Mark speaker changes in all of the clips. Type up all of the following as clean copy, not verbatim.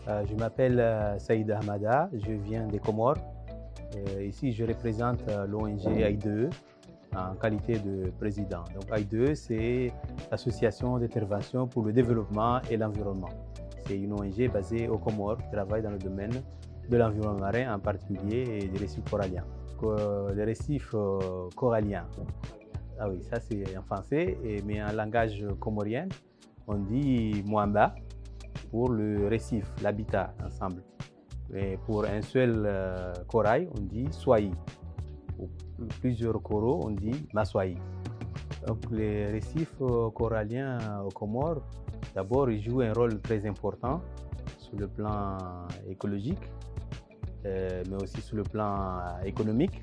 Speaker 1: Je m'appelle Saïd Ahmada, je viens des Comores. Ici, je représente l'ONG AIDE en qualité de président. Donc AIDE, c'est l'Association d'intervention pour le développement et l'environnement. C'est une ONG basée aux Comores qui travaille dans le domaine de l'environnement marin en particulier et des récifs coralliens. Les récifs coralliens, ah oui, ça c'est en français, mais en langage comorien, on dit Mwamba pour le récif, l'habitat ensemble. Et pour un seul corail, on dit Swai. Pour plusieurs coraux, on dit Maswai. Donc les récifs coralliens aux Comores, d'abord, ils jouent un rôle très important sur le plan écologique, mais aussi sur le plan économique,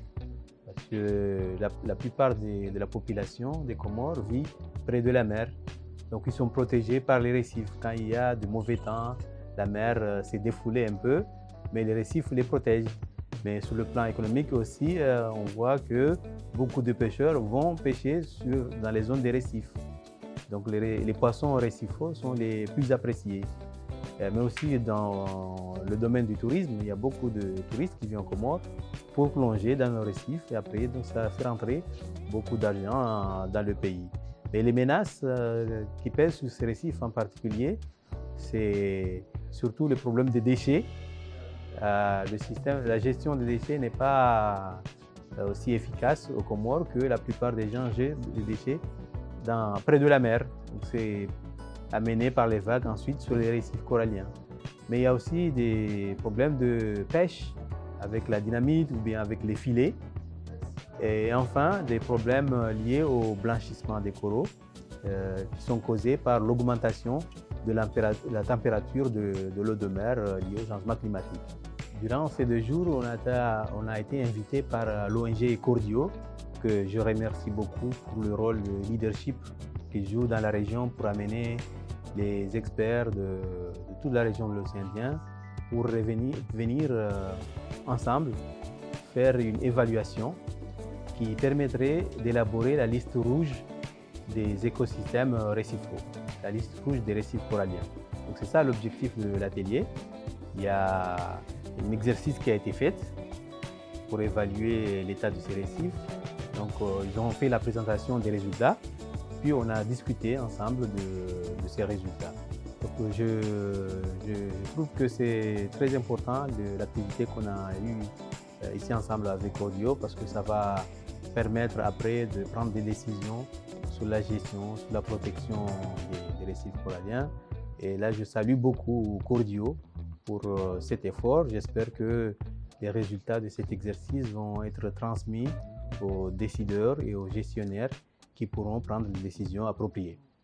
Speaker 1: parce que la plupart de la population des Comores vit près de la mer. Donc ils sont protégés par les récifs. Quand il y a de mauvais temps, la mer s'est défoulée un peu, mais les récifs les protègent. Mais sur le plan économique aussi, on voit que beaucoup de pêcheurs vont pêcher dans les zones des récifs. Donc les poissons récifaux sont les plus appréciés. Mais aussi dans le domaine du tourisme, il y a beaucoup de touristes qui viennent aux Comores pour plonger dans nos récifs et après donc ça fait rentrer beaucoup d'argent dans le pays. Mais les menaces qui pèsent sur ces récifs en particulier, c'est surtout le problème des déchets. La gestion des déchets n'est pas aussi efficace aux Comores que la plupart des gens jettent des déchets près de la mer. C'est amené par les vagues ensuite sur les récifs coralliens. Mais il y a aussi des problèmes de pêche avec la dynamite ou bien avec les filets. Et enfin, des problèmes liés au blanchissement des coraux qui sont causés par l'augmentation de la température de l'eau de mer liée au changement climatique. Durant ces 2 jours, on a été invité par l'ONG Cordio, que je remercie beaucoup pour le rôle de leadership qu'ils jouent dans la région pour amener les experts de toute la région de l'océan Indien pour venir ensemble faire une évaluation qui permettrait d'élaborer la liste rouge des écosystèmes récifaux, la liste rouge des récifs coralliens. Donc c'est ça l'objectif de l'atelier. Il y a un exercice qui a été fait pour évaluer l'état de ces récifs. Donc ils ont fait la présentation des résultats, puis on a discuté ensemble de ces résultats. Donc je trouve que c'est très important de l'activité qu'on a eue ici ensemble avec Audio parce que ça va permettre après de prendre des décisions sur la gestion, sur la protection des récifs coralliens. Et là, je salue beaucoup Cordio pour cet effort. J'espère que les résultats de cet exercice vont être transmis aux décideurs et aux gestionnaires qui pourront prendre des décisions appropriées.